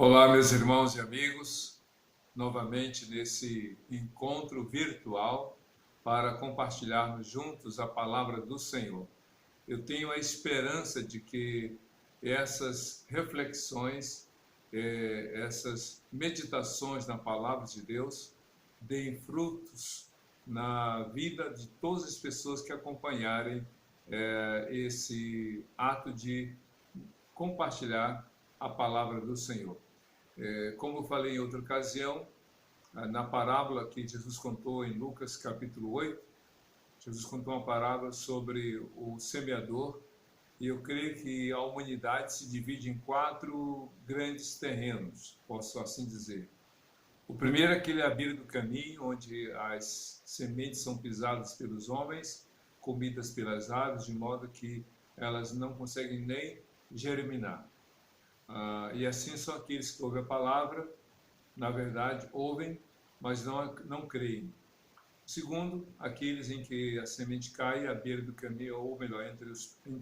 Olá, meus irmãos e amigos, novamente nesse encontro virtual para compartilharmos juntos a palavra do Senhor. Eu tenho a esperança de que essas reflexões, essas meditações na palavra de Deus deem frutos na vida de todas as pessoas que acompanharem esse ato de compartilhar a palavra do Senhor. Como eu falei em outra ocasião, na parábola que Jesus contou em Lucas capítulo 8, Jesus contou uma parábola sobre o semeador, e eu creio que a humanidade se divide em 4 grandes terrenos, posso assim dizer. O primeiro é aquele à beira do caminho, onde as sementes são pisadas pelos homens, comidas pelas aves, de modo que elas não conseguem nem germinar. E assim são aqueles que ouvem a palavra, na verdade, ouvem, mas não creem. Segundo, aqueles em que a semente cai à beira do caminho, ou melhor, entre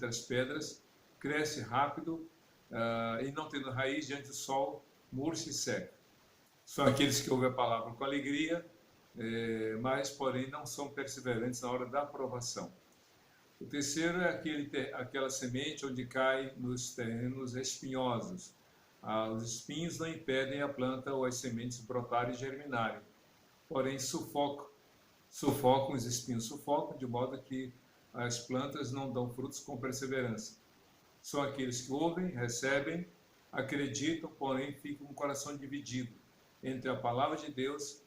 as pedras, cresce rápido e não tendo raiz diante do sol, murcha e seca. São aqueles que ouvem a palavra com alegria, mas, porém, não são perseverantes na hora da aprovação. O terceiro é aquela semente onde cai nos terrenos espinhosos. Os espinhos não impedem a planta ou as sementes brotarem e germinarem, porém sufocam os espinhos, sufocam de modo que as plantas não dão frutos com perseverança. São aqueles que ouvem, recebem, acreditam, porém ficam com o coração dividido entre a palavra de Deus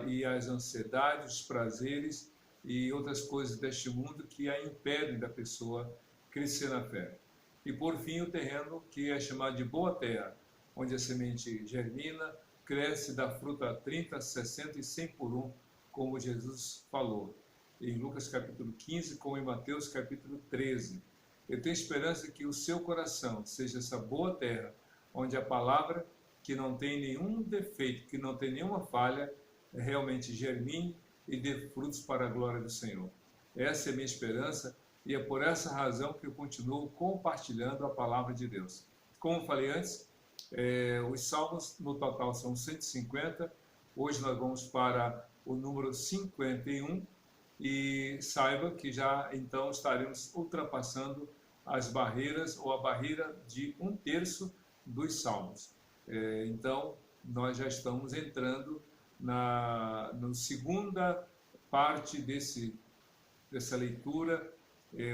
e as ansiedades, os prazeres e outras coisas deste mundo que a impedem da pessoa crescer na fé. E por fim, o terreno que é chamado de boa terra, onde a semente germina, cresce, dá fruta a 30, 60 e 100 por 1, como Jesus falou em Lucas capítulo 15, como em Mateus capítulo 13. Eu tenho esperança que o seu coração seja essa boa terra, onde a palavra, que não tem nenhum defeito, que não tem nenhuma falha, realmente germine e dê frutos para a glória do Senhor. Essa é a minha esperança e é por essa razão que eu continuo compartilhando a palavra de Deus. Como falei antes, os salmos no total são 150, hoje nós vamos para o número 51 e saiba que já então estaremos ultrapassando as barreiras ou a barreira de 1/3 dos salmos. Então, nós já estamos entrando na segunda parte dessa leitura,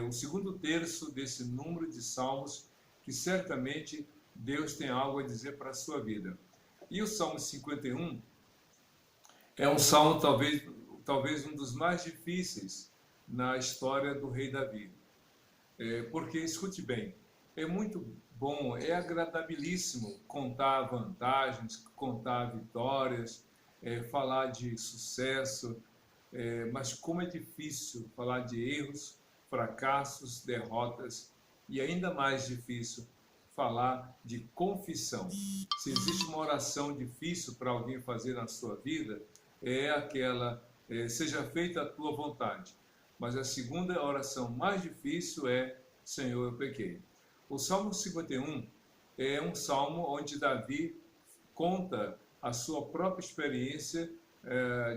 o segundo terço desse número de salmos, que certamente Deus tem algo a dizer para a sua vida. E o Salmo 51 é um salmo talvez um dos mais difíceis na história do rei Davi. Porque, escute bem, é muito bom, é agradabilíssimo contar vantagens, contar vitórias, falar de sucesso, mas como é difícil falar de erros, fracassos, derrotas, e ainda mais difícil falar de confissão. Se existe uma oração difícil para alguém fazer na sua vida, é aquela, seja feita a tua vontade. Mas a segunda oração mais difícil é, Senhor, eu pequei. O Salmo 51 é um salmo onde Davi conta a sua própria experiência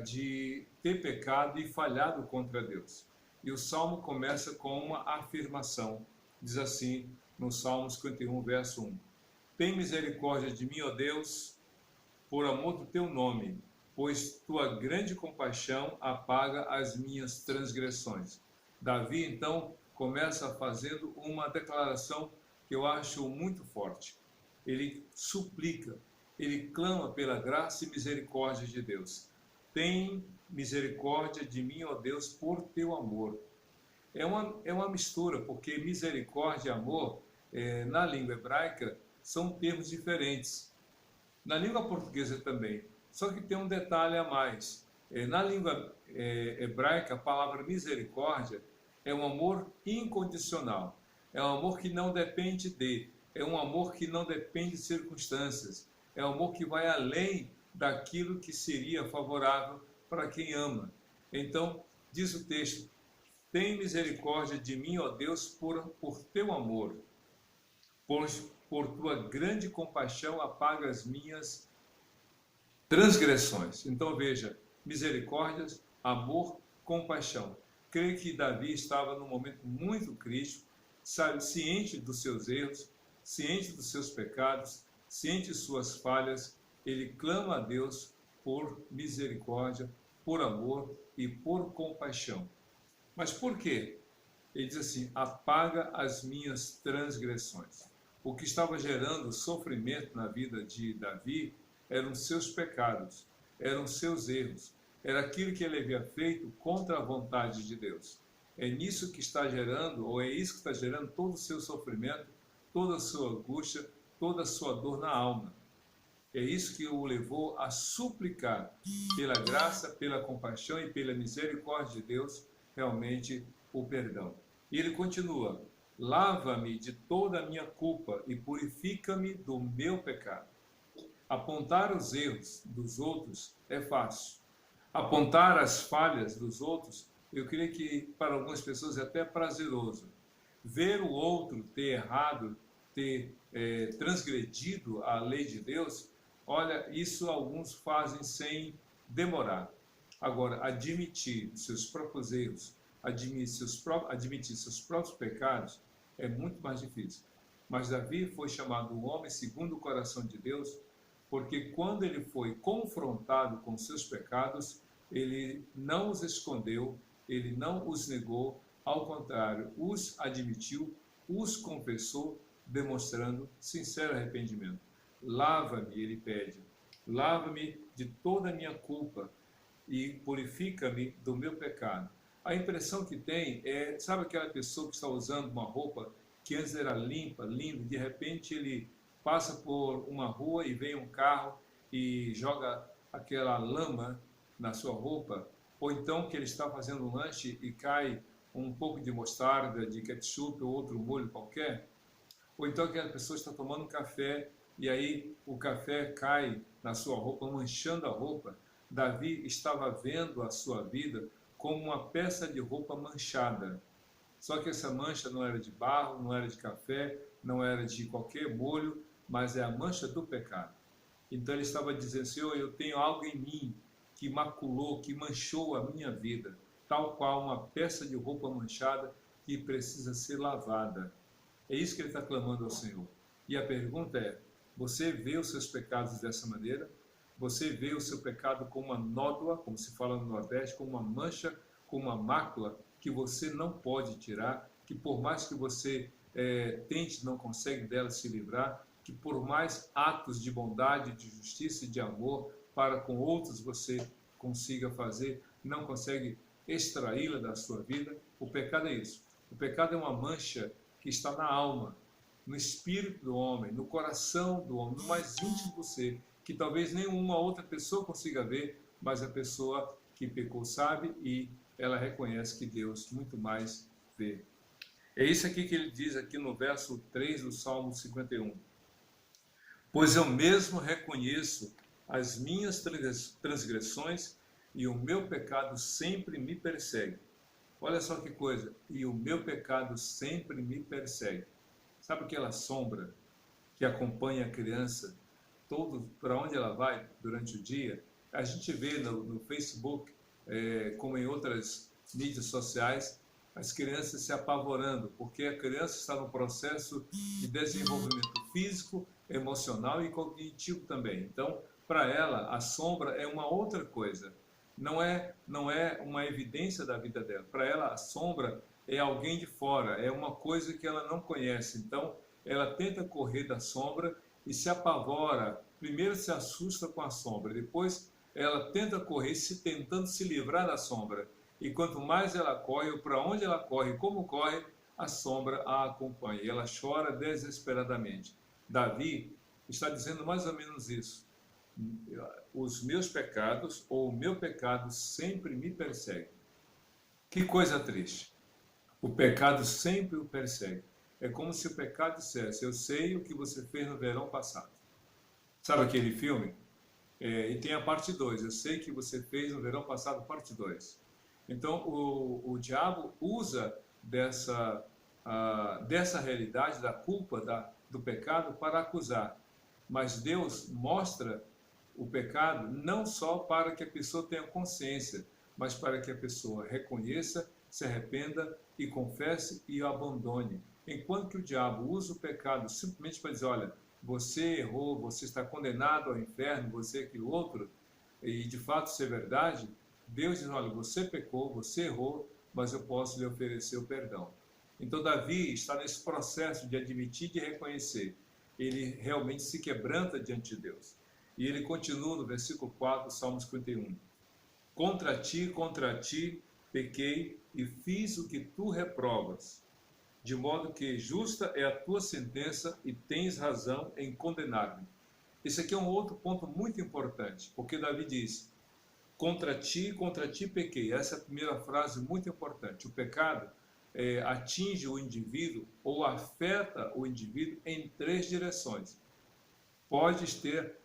de ter pecado e falhado contra Deus. E o salmo começa com uma afirmação. Diz assim no Salmo 51, verso 1. Tem misericórdia de mim, ó Deus, por amor do teu nome, pois tua grande compaixão apaga as minhas transgressões. Davi, então, começa fazendo uma declaração que eu acho muito forte. Ele suplica, ele clama pela graça e misericórdia de Deus. Tem misericórdia de mim, ó Deus, por teu amor. É uma mistura, porque misericórdia e amor, na língua hebraica, são termos diferentes. Na língua portuguesa também. Só que tem um detalhe a mais. Na língua hebraica, a palavra misericórdia é um amor incondicional. É um amor que não depende de. É um amor que não depende de circunstâncias. É um amor que vai além daquilo que seria favorável para quem ama. Então, diz o texto, tem misericórdia de mim, ó Deus, por teu amor, pois por tua grande compaixão apaga as minhas transgressões. Então veja, misericórdias, amor, compaixão. Creio que Davi estava num momento muito crítico, sabe, ciente dos seus erros, ciente dos seus pecados, ciente de suas falhas. Ele clama a Deus por misericórdia, por amor e por compaixão. Mas por quê? Ele diz assim, apaga as minhas transgressões. O que estava gerando sofrimento na vida de Davi eram seus pecados, eram seus erros, era aquilo que ele havia feito contra a vontade de Deus. É nisso que está gerando, ou é isso que está gerando todo o seu sofrimento, toda a sua angústia, toda a sua dor na alma. É isso que o levou a suplicar pela graça, pela compaixão e pela misericórdia de Deus, realmente o perdão. E ele continua, lava-me de toda a minha culpa e purifica-me do meu pecado. Apontar os erros dos outros é fácil. Apontar as falhas dos outros, eu creio que para algumas pessoas é até prazeroso. Ver o outro ter errado, ter transgredido a lei de Deus, olha, isso alguns fazem sem demorar. Agora, admitir seus próprios erros, admitir seus próprios pecados, é muito mais difícil. Mas Davi foi chamado um homem segundo o coração de Deus, porque quando ele foi confrontado com seus pecados, ele não os escondeu, ele não os negou, ao contrário, os admitiu, os confessou, demonstrando sincero arrependimento. Lava-me, ele pede, lava-me de toda a minha culpa e purifica-me do meu pecado. A impressão que tem é, sabe aquela pessoa que está usando uma roupa que antes era limpa, linda, de repente ele passa por uma rua e vem um carro e joga aquela lama na sua roupa, ou então que ele está fazendo um lanche e cai um pouco de mostarda, de ketchup ou outro molho qualquer, ou então que a pessoa está tomando um café e aí o café cai na sua roupa, manchando a roupa. Davi estava vendo a sua vida como uma peça de roupa manchada. Só que essa mancha não era de barro, não era de café, não era de qualquer molho, mas é a mancha do pecado. Então ele estava dizendo, Senhor, eu tenho algo em mim que maculou, que manchou a minha vida, tal qual uma peça de roupa manchada que precisa ser lavada. É isso que ele está clamando ao Senhor. E a pergunta é, você vê os seus pecados dessa maneira? Você vê o seu pecado como uma nódoa, como se fala no Nordeste, como uma mancha, como uma mácula que você não pode tirar, que por mais que você tente, não consegue dela se livrar, que por mais atos de bondade, de justiça e de amor para com outros você consiga fazer, não consegue extraí-la da sua vida. O pecado é isso. O pecado é uma mancha que está na alma, no espírito do homem, no coração do homem, no mais íntimo do ser, que talvez nenhuma outra pessoa consiga ver, mas a pessoa que pecou sabe e ela reconhece que Deus muito mais vê. É isso aqui que ele diz aqui no verso 3 do Salmo 51. Pois eu mesmo reconheço as minhas transgressões e o meu pecado sempre me persegue. Olha só que coisa, e o meu pecado sempre me persegue. Sabe aquela sombra que acompanha a criança todo para onde ela vai durante o dia? A gente vê no Facebook, como em outras mídias sociais, as crianças se apavorando, porque a criança está no processo de desenvolvimento físico, emocional e cognitivo também. Então, para ela, a sombra é uma outra coisa. Não é uma evidência da vida dela. Para ela, a sombra é alguém de fora, é uma coisa que ela não conhece. Então, ela tenta correr da sombra e se apavora. Primeiro se assusta com a sombra, depois ela tenta correr tentando se livrar da sombra. E quanto mais ela corre, ou para onde ela corre, como corre, a sombra a acompanha. E ela chora desesperadamente. Davi está dizendo mais ou menos isso. Os meus pecados, ou o meu pecado, sempre me persegue. Que coisa triste. O pecado sempre o persegue. É como se o pecado dissesse, eu sei o que você fez no verão passado. Sabe aquele filme? E tem a parte 2, eu sei que você fez no verão passado, parte 2. Então, o diabo usa dessa realidade da culpa, do pecado para acusar. Mas Deus mostra o pecado não só para que a pessoa tenha consciência, mas para que a pessoa reconheça, se arrependa e confesse e o abandone. Enquanto que o diabo usa o pecado simplesmente para dizer, olha, você errou, você está condenado ao inferno, você aquilo outro, e de fato isso é verdade, Deus diz, olha, você pecou, você errou, mas eu posso lhe oferecer o perdão. Então Davi está nesse processo de admitir e de reconhecer. Ele realmente se quebranta diante de Deus. E ele continua no versículo 4, Salmo 51. Contra ti, pequei e fiz o que tu reprovas, de modo que justa é a tua sentença e tens razão em condenar-me. Esse aqui é um outro ponto muito importante, porque Davi diz, contra ti pequei. Essa é a primeira frase muito importante. O pecado atinge o indivíduo ou afeta o indivíduo em 3 direções. Pode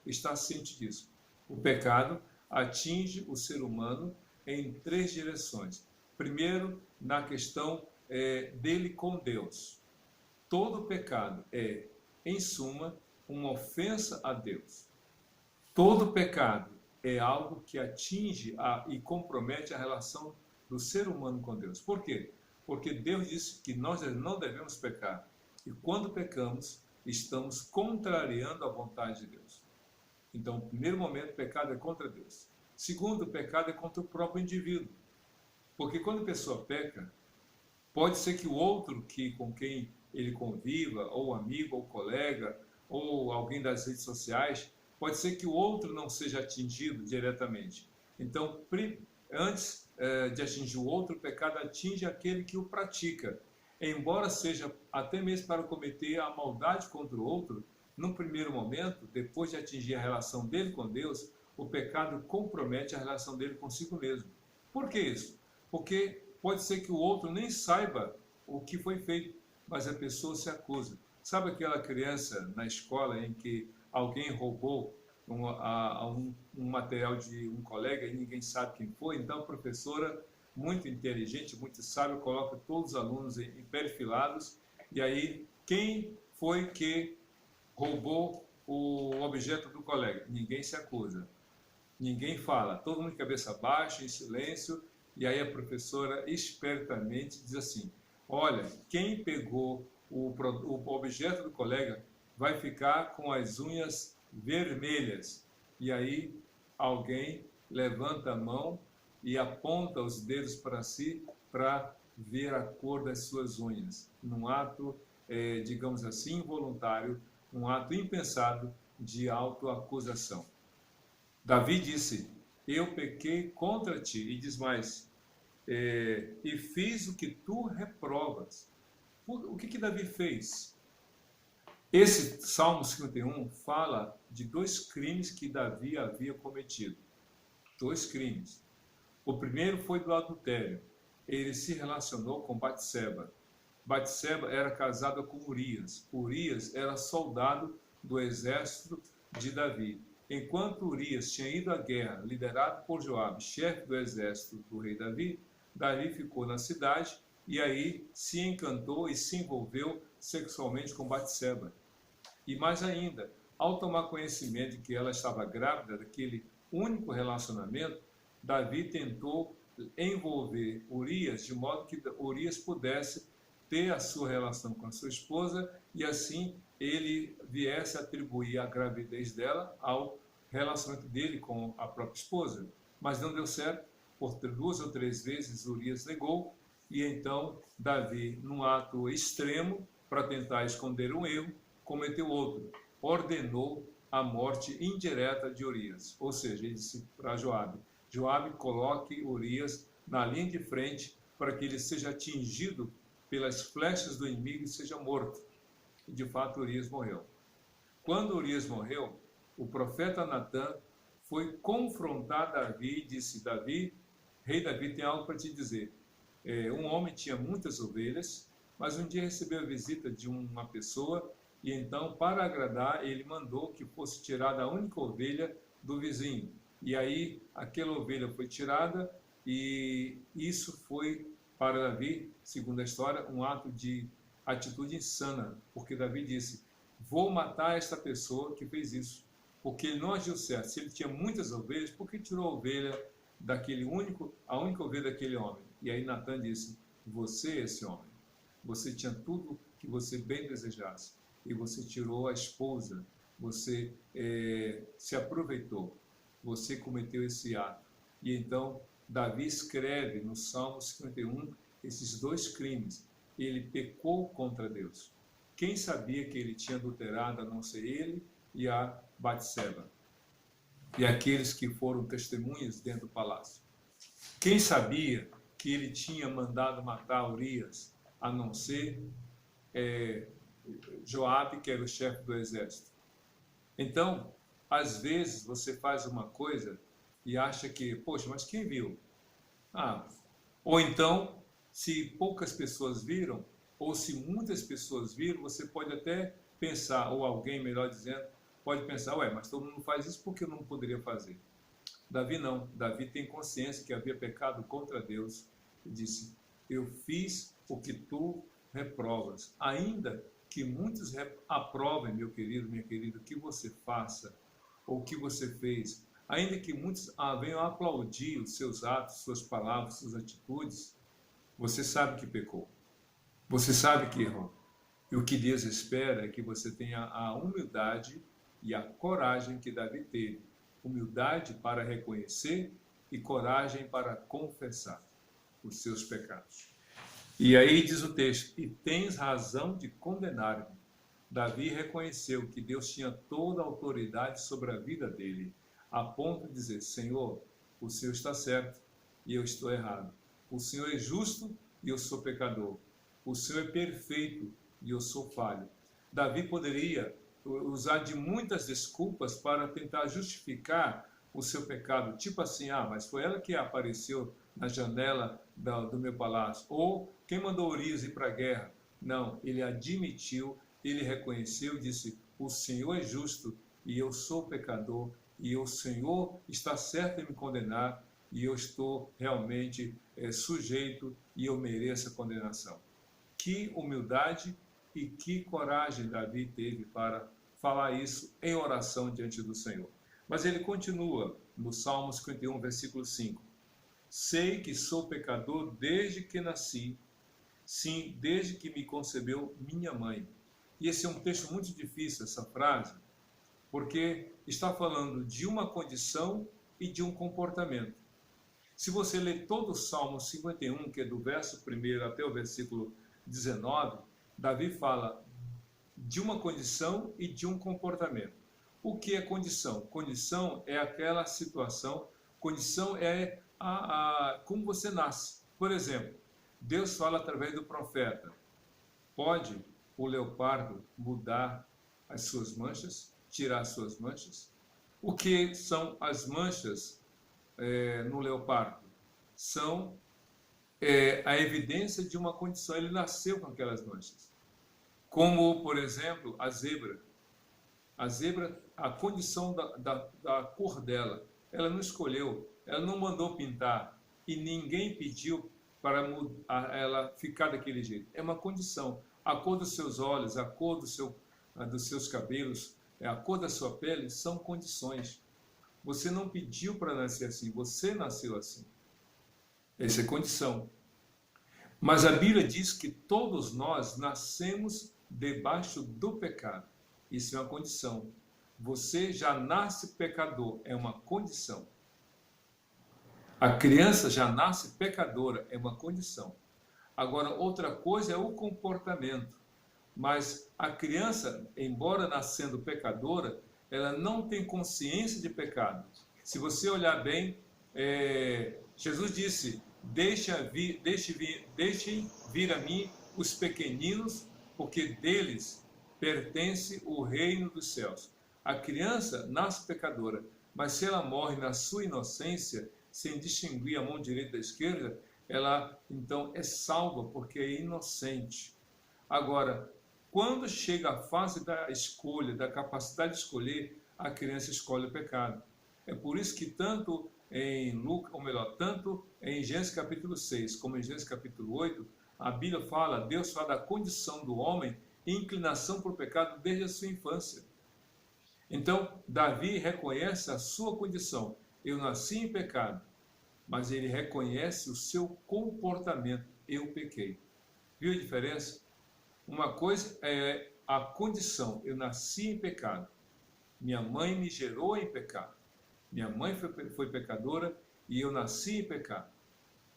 estar ciente disso. O pecado atinge o ser humano em 3 direções. Primeiro, na questão dele com Deus. Todo pecado é, em suma, uma ofensa a Deus. Todo pecado é algo que atinge e compromete a relação do ser humano com Deus. Por quê? Porque Deus disse que nós não devemos pecar. E quando pecamos, estamos contrariando a vontade de Deus. Então, no primeiro momento, o pecado é contra Deus. Segundo, o pecado é contra o próprio indivíduo. Porque quando a pessoa peca, pode ser que o outro com quem ele conviva, ou amigo, ou colega, ou alguém das redes sociais, pode ser que o outro não seja atingido diretamente. Então, antes de atingir o outro, o pecado atinge aquele que o pratica. Embora seja até mesmo para cometer a maldade contra o outro, num primeiro momento, depois de atingir a relação dele com Deus, o pecado compromete a relação dele consigo mesmo. Por que isso? Porque pode ser que o outro nem saiba o que foi feito, mas a pessoa se acusa. Sabe aquela criança na escola em que alguém roubou um material de um colega e ninguém sabe quem foi? Então a professora, muito inteligente, muito sábia, coloca todos os alunos em perfilados, e aí quem foi que roubou o objeto do colega? Ninguém se acusa, ninguém fala, todo mundo de cabeça baixa, em silêncio, e aí a professora espertamente diz assim, olha, quem pegou o objeto do colega vai ficar com as unhas vermelhas. E aí alguém levanta a mão e aponta os dedos para si para ver a cor das suas unhas. Num ato, digamos assim, involuntário, um ato impensado de autoacusação. Davi disse, eu pequei contra ti, e diz mais, e fiz o que tu reprovas. O que Davi fez? Esse Salmo 51 fala de 2 crimes que Davi havia cometido. 2 crimes. O primeiro foi do adultério. Ele se relacionou com Batseba. Batseba era casada com Urias. Urias era soldado do exército de Davi. Enquanto Urias tinha ido à guerra, liderado por Joabe, chefe do exército do rei Davi, Davi ficou na cidade e aí se encantou e se envolveu sexualmente com Batseba. E mais ainda, ao tomar conhecimento de que ela estava grávida daquele único relacionamento, Davi tentou envolver Urias de modo que Urias pudesse ter a sua relação com a sua esposa e assim ele viesse a atribuir a gravidez dela ao relacionamento dele com a própria esposa. Mas não deu certo, por 2 ou 3 vezes Urias negou, e então Davi, num ato extremo, para tentar esconder um erro, cometeu outro, ordenou a morte indireta de Urias. Ou seja, ele disse para Joabe, Joabe, coloque Urias na linha de frente para que ele seja atingido pelas flechas do inimigo e seja morto. E de fato Urias morreu. Quando Urias morreu, o profeta Natã foi confrontar Davi e disse, Davi, rei Davi, tem algo para te dizer. Um homem tinha muitas ovelhas, mas um dia recebeu a visita de uma pessoa e então, para agradar, ele mandou que fosse tirada a única ovelha do vizinho. E aí, aquela ovelha foi tirada e isso foi, para Davi, segundo a história, um ato de atitude insana, porque Davi disse, vou matar esta pessoa que fez isso, porque ele não agiu certo. Se ele tinha muitas ovelhas, por que tirou a ovelha a única ovelha daquele homem? E aí Natan disse, você é esse homem. Você tinha tudo que você bem desejasse, e você tirou a esposa, você se aproveitou, você cometeu esse ato. E então Davi escreve no Salmo 51 esses dois crimes. Ele pecou contra Deus. Quem sabia que ele tinha adulterado a não ser ele e a Batseba? E aqueles que foram testemunhas dentro do palácio. Quem sabia que ele tinha mandado matar Urias a não ser Joabe, que era o chefe do exército? Então, às vezes você faz uma coisa e acha que, poxa, mas quem viu? Ou então, se poucas pessoas viram, ou se muitas pessoas viram, você pode até pensar, ou alguém, melhor dizendo, pode pensar, mas todo mundo faz isso, por que eu não poderia fazer? Davi não. Davi tem consciência que havia pecado contra Deus e disse, eu fiz o que tu reprovas. Ainda que muitos aprovem, meu querido, minha querida, o que você faça, ou o que você fez, ainda que muitos venham aplaudir os seus atos, suas palavras, suas atitudes, você sabe que pecou. Você sabe que errou. E o que Deus espera é que você tenha a humildade e a coragem que Davi teve. Humildade para reconhecer e coragem para confessar os seus pecados. E aí diz o texto, e tens razão de condenar-me. Davi reconheceu que Deus tinha toda a autoridade sobre a vida dele, a ponto de dizer, Senhor, o Senhor está certo e eu estou errado. O Senhor é justo e eu sou pecador. O Senhor é perfeito e eu sou falho. Davi poderia usar de muitas desculpas para tentar justificar o seu pecado, tipo assim, mas foi ela que apareceu na janela do meu palácio, ou quem mandou Urias ir para a guerra? Não, ele admitiu, ele reconheceu, disse, o Senhor é justo e eu sou pecador, e o Senhor está certo em me condenar, e eu estou realmente sujeito e eu mereço a condenação. Que humildade e que coragem Davi teve para falar isso em oração diante do Senhor. Mas ele continua no Salmo 51, versículo 5. Sei que sou pecador desde que nasci, sim, desde que me concebeu minha mãe. E esse é um texto muito difícil, essa frase, porque está falando de uma condição e de um comportamento. Se você ler todo o Salmo 51, que é do verso 1 até o versículo 19, Davi fala de uma condição e de um comportamento. O que é condição? Condição é aquela situação, condição é como você nasce. Por exemplo, Deus fala através do profeta, pode o leopardo mudar as suas manchas, tirar as suas manchas? O que são as manchas no leopardo? São a evidência de uma condição, ele nasceu com aquelas manchas. Como, por exemplo, a zebra. A zebra, a condição da cor dela, ela não escolheu, ela não mandou pintar e ninguém pediu para ela ficar daquele jeito. É uma condição. A cor dos seus olhos, a cor dos seus cabelos, a cor da sua pele são condições. Você não pediu para nascer assim, você nasceu assim. Essa é condição. Mas a Bíblia diz que todos nós nascemos debaixo do pecado. Isso é uma condição. Você já nasce pecador, é uma condição. A criança já nasce pecadora, é uma condição. Agora, outra coisa é o comportamento. Mas a criança, embora nascendo pecadora, ela não tem consciência de pecado. Se você olhar bem, Jesus disse, deixem vir a mim os pequeninos, porque deles pertence o reino dos céus. A criança nasce pecadora, mas se ela morre na sua inocência, sem distinguir a mão direita da esquerda, ela então é salva, porque é inocente. Agora, quando chega a fase da escolha, da capacidade de escolher, a criança escolhe o pecado. É por isso que tanto em Gênesis capítulo 6, como em Gênesis capítulo 8, a Bíblia fala, Deus fala da condição do homem inclinação para o pecado desde a sua infância. Então, Davi reconhece a sua condição. Eu nasci em pecado, mas ele reconhece o seu comportamento. Eu pequei. Viu a diferença? Uma coisa é a condição. Eu nasci em pecado. Minha mãe me gerou em pecado. Minha mãe foi pecadora e eu nasci em pecado.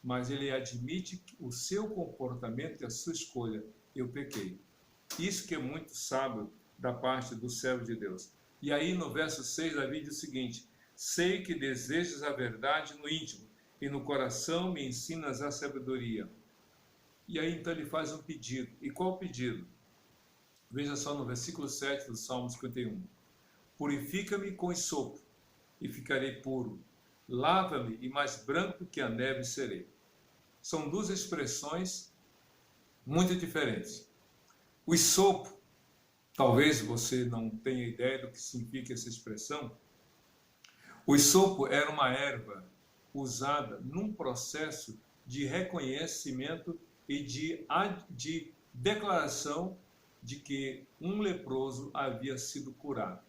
Mas ele admite o seu comportamento e a sua escolha. Eu pequei. Isso que é muito sábio da parte do servo de Deus. E aí no verso 6, Davi diz o seguinte: sei que desejas a verdade no íntimo, e no coração me ensinas a sabedoria. E aí então ele faz um pedido. E qual o pedido? Veja só no versículo 7 do Salmo 51. Purifica-me com esopo, e ficarei puro. Lava-me, e mais branco que a neve serei. São duas expressões muito diferentes. O esopo, talvez você não tenha ideia do que significa essa expressão. O esopo era uma erva usada num processo de reconhecimento e de declaração de que um leproso havia sido curado.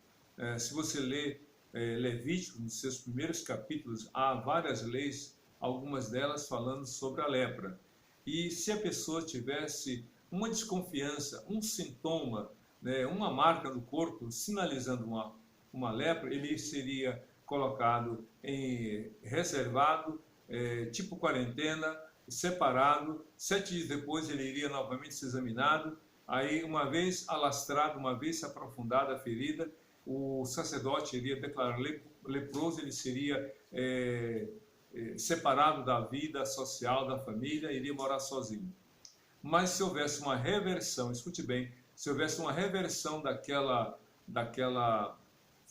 Se você ler Levítico, nos seus primeiros capítulos, há várias leis, algumas delas falando sobre a lepra. E se a pessoa tivesse uma desconfiança, um sintoma, uma marca no corpo sinalizando uma lepra, ele seria colocado reservado, tipo quarentena, separado. 7 dias depois ele iria novamente ser examinado. Aí, uma vez alastrado, uma vez aprofundada a ferida, o sacerdote iria declarar leproso, ele seria separado da vida social, da família, iria morar sozinho. Mas se houvesse uma reversão, escute bem, se houvesse uma reversão daquela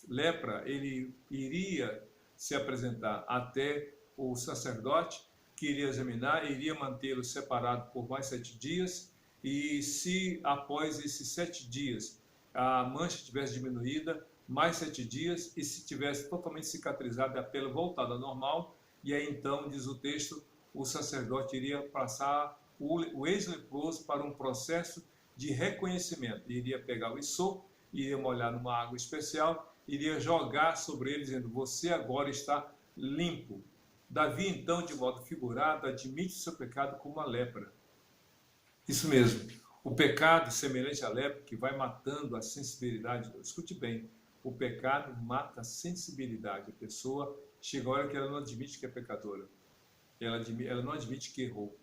lepra, ele iria se apresentar até o sacerdote, que iria examinar, iria mantê-lo separado por mais 7 dias, e se após esses 7 dias a mancha tivesse diminuída, mais 7 dias, e se tivesse totalmente cicatrizada, a pele voltada ao normal, e aí então, diz o texto, o sacerdote iria passar o ex-leproso para um processo de reconhecimento. Iria pegar o esopo, iria molhar numa água especial, iria jogar sobre ele, dizendo: você agora está limpo. Davi, então, de modo figurado, admite o seu pecado como uma lepra. Isso mesmo. O pecado semelhante à lepra, que vai matando a sensibilidade. Escute bem, o pecado mata a sensibilidade. A pessoa chega a hora que ela não admite que é pecadora. Ela não admite que errou.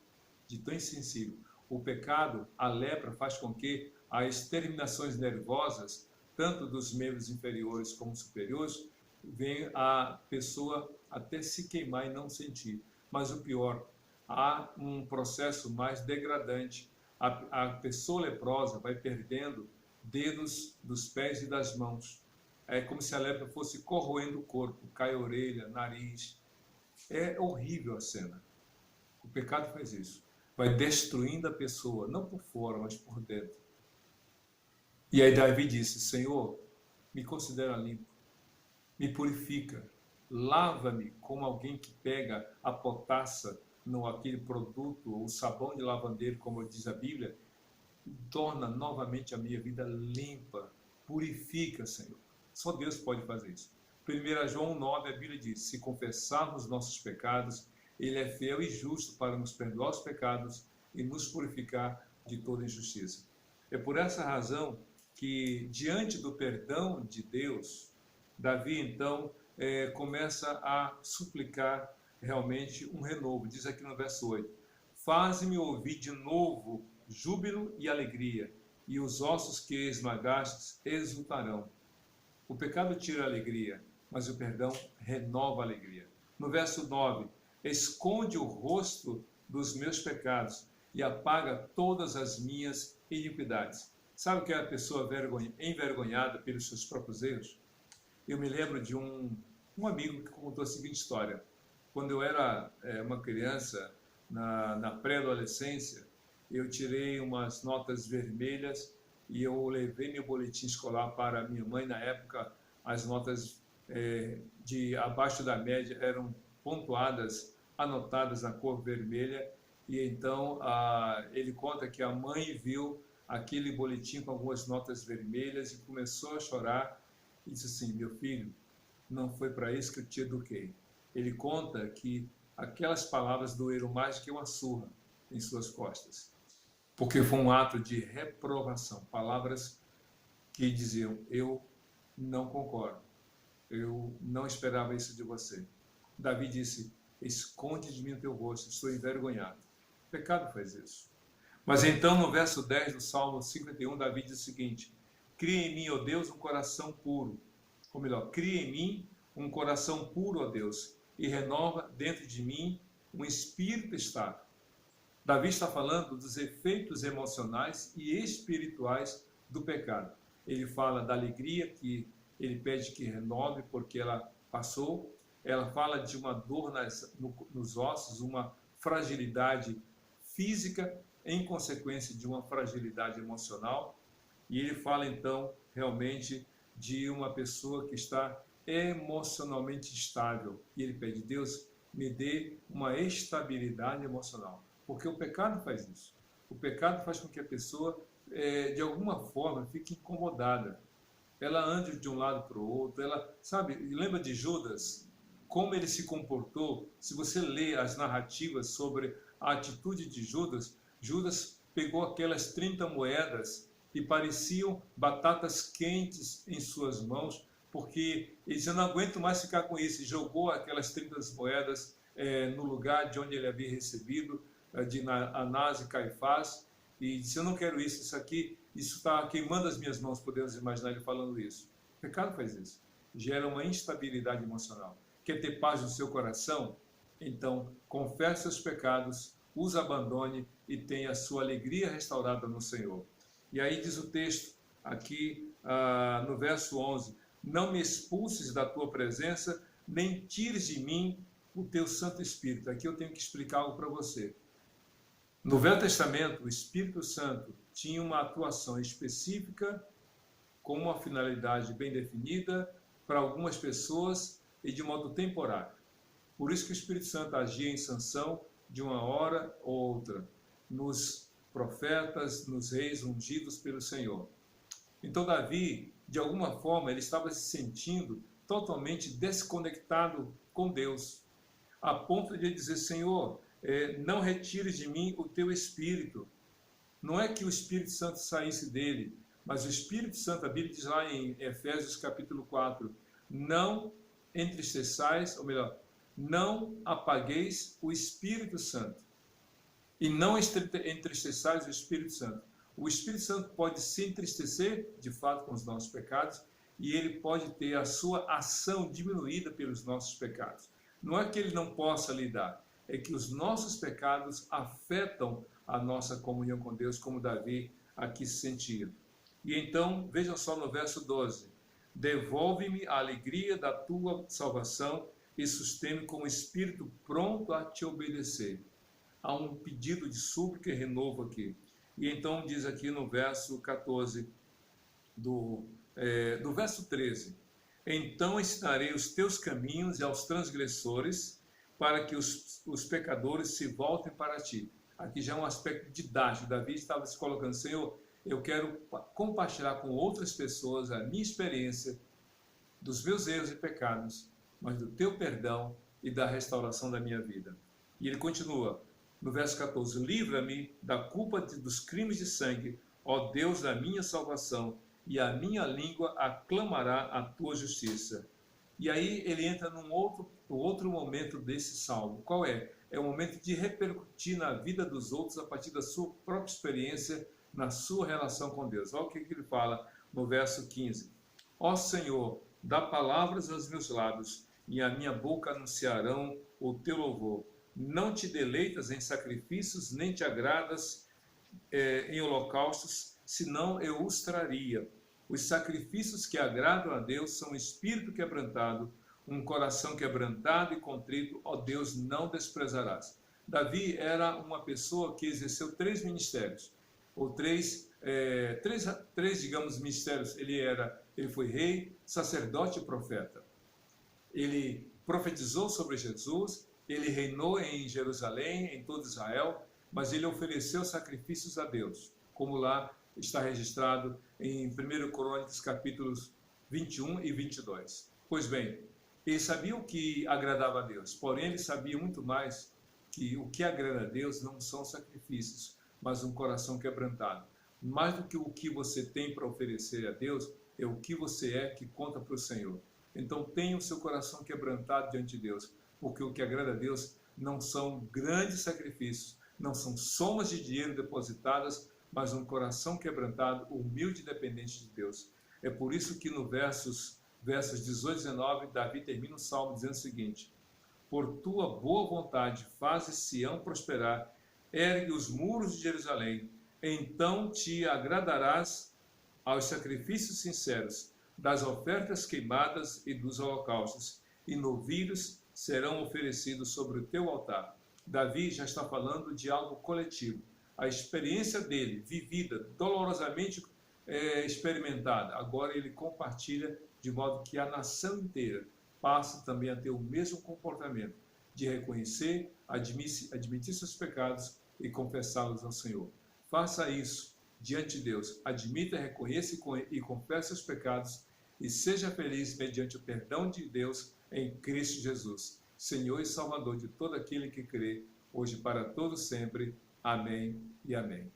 De tão insensível. O pecado, a lepra, faz com que as terminações nervosas, tanto dos membros inferiores como superiores, venha a pessoa até se queimar e não sentir. Mas o pior, há um processo mais degradante. A pessoa leprosa vai perdendo dedos dos pés e das mãos. É como se a lepra fosse corroendo o corpo, cai a orelha, nariz. É horrível a cena. O pecado faz isso. Vai destruindo a pessoa, não por fora, mas por dentro. E aí Davi disse: Senhor, me considera limpo, me purifica, lava-me como alguém que pega a potassa, aquele produto, o sabão de lavandeiro, como diz a Bíblia, e torna novamente a minha vida limpa, purifica, Senhor. Só Deus pode fazer isso. 1 João 9, a Bíblia diz: se confessarmos nossos pecados, Ele é fiel e justo para nos perdoar os pecados e nos purificar de toda injustiça. É por essa razão que, diante do perdão de Deus, Davi, então, começa a suplicar realmente um renovo. Diz aqui no verso 8: faze-me ouvir de novo júbilo e alegria, e os ossos que esmagastes exultarão. O pecado tira a alegria, mas o perdão renova a alegria. No verso 9: esconde o rosto dos meus pecados e apaga todas as minhas iniquidades. Sabe o que é a pessoa envergonhada pelos seus próprios erros? Eu me lembro de um amigo que contou a seguinte história. Quando eu era uma criança, na pré-adolescência, eu tirei umas notas vermelhas e eu levei meu boletim escolar para minha mãe. Na época, as notas de abaixo da média eram pontuadas, anotadas na cor vermelha, e então ele conta que a mãe viu aquele boletim com algumas notas vermelhas e começou a chorar e disse assim: meu filho, não foi para isso que eu te eduquei. Ele conta que aquelas palavras doeram mais que uma surra em suas costas, porque foi um ato de reprovação, palavras que diziam: eu não concordo, eu não esperava isso de você. Davi disse: esconde de mim o teu rosto, estou envergonhado. O pecado faz isso. Mas então, no verso 10 do Salmo 51, Davi diz o seguinte: cria em mim, ó Deus, um coração puro. Ou melhor, cria em mim um coração puro, ó Deus, e renova dentro de mim um espírito estável. Davi está falando dos efeitos emocionais e espirituais do pecado. Ele fala da alegria que ele pede que renove porque ela passou. Ela fala de uma dor nos ossos, uma fragilidade física em consequência de uma fragilidade emocional. E ele fala então realmente de uma pessoa que está emocionalmente estável. E ele pede: Deus, me dê uma estabilidade emocional. Porque o pecado faz isso. O pecado faz com que a pessoa, de alguma forma, fique incomodada. Ela ande de um lado para o outro. Ela, sabe, lembra de Judas? Como ele se comportou? Se você lê as narrativas sobre a atitude de Judas, Judas pegou aquelas 30 moedas e pareciam batatas quentes em suas mãos, porque ele disse: eu não aguento mais ficar com isso. E jogou aquelas 30 moedas no lugar de onde ele havia recebido, de Anás e Caifás, e disse: eu não quero isso, isso está queimando as minhas mãos. Podemos imaginar ele falando isso. O pecado faz isso, gera uma instabilidade emocional. Quer ter paz no seu coração? Então, confesse seus pecados, os abandone e tenha a sua alegria restaurada no Senhor. E aí diz o texto, aqui no verso 11, não me expulses da tua presença, nem tires de mim o teu Santo Espírito. Aqui eu tenho que explicar algo para você. No Velho Testamento, o Espírito Santo tinha uma atuação específica, com uma finalidade bem definida, para algumas pessoas e de modo temporário. Por isso que o Espírito Santo agia em sanção de uma hora ou outra, nos profetas, nos reis ungidos pelo Senhor. Então Davi, de alguma forma, ele estava se sentindo totalmente desconectado com Deus, a ponto de dizer: Senhor, não retires de mim o teu Espírito. Não é que o Espírito Santo saísse dele, mas o Espírito Santo, a Bíblia diz lá em Efésios capítulo 4, não entristeçais, ou melhor, não apagueis o Espírito Santo. E não entristeçais o Espírito Santo. O Espírito Santo pode se entristecer, de fato, com os nossos pecados, e ele pode ter a sua ação diminuída pelos nossos pecados. Não é que ele não possa lidar, é que os nossos pecados afetam a nossa comunhão com Deus, como Davi aqui se sentia. E então, vejam só no verso 12: devolve-me a alegria da tua salvação e sustém-me com o espírito pronto a te obedecer. Há um pedido de súplica e renovo aqui. E então diz aqui no verso 14 do verso 13: então ensinarei os teus caminhos e aos transgressores, para que os pecadores se voltem para ti. Aqui já é um aspecto didático. Davi estava se colocando: Senhor, eu quero compartilhar com outras pessoas a minha experiência dos meus erros e pecados, mas do teu perdão e da restauração da minha vida. E ele continua no verso 14: livra-me da culpa dos crimes de sangue, ó Deus da minha salvação, e a minha língua aclamará a tua justiça. E aí ele entra num outro momento desse salmo. Qual é? É o momento de repercutir na vida dos outros a partir da sua própria experiência, na sua relação com Deus. Olha o que ele fala no verso 15: ó Senhor, dá palavras aos meus lábios, e a minha boca anunciarão o teu louvor. Não te deleitas em sacrifícios, nem te agradas em holocaustos, senão eu os traria. Os sacrifícios que agradam a Deus são um espírito quebrantado, um coração quebrantado e contrito, ó Deus, não desprezarás. Davi era uma pessoa que exerceu 3 ministérios, ou três, digamos, ministérios. Ele foi rei, sacerdote e profeta. Ele profetizou sobre Jesus, ele reinou em Jerusalém, em todo Israel, mas ele ofereceu sacrifícios a Deus, como lá está registrado em 1 Crônicas, capítulos 21 e 22. Pois bem, eles sabiam que agradava a Deus, porém eles sabiam muito mais que o que agrada a Deus não são sacrifícios, mas um coração quebrantado. Mais do que o que você tem para oferecer a Deus, é o que você é que conta para o Senhor. Então tenha o seu coração quebrantado diante de Deus, porque o que agrada a Deus não são grandes sacrifícios, não são somas de dinheiro depositadas, mas um coração quebrantado, humilde e dependente de Deus. É por isso que no versos 18 e 19, Davi termina o salmo dizendo o seguinte: por tua boa vontade fazes Sião prosperar, ergue os muros de Jerusalém, então te agradarás aos sacrifícios sinceros, das ofertas queimadas e dos holocaustos, e novilhos serão oferecidos sobre o teu altar. Davi já está falando de algo coletivo. A experiência dele, vivida, dolorosamente experimentada, agora ele compartilha de modo que a nação inteira passe também a ter o mesmo comportamento de reconhecer, admitir seus pecados e confessá-los ao Senhor. Faça isso diante de Deus. Admita, reconheça e confesse os pecados e seja feliz mediante o perdão de Deus em Cristo Jesus, Senhor e Salvador de todo aquele que crê, hoje para todo sempre. Amém e amém.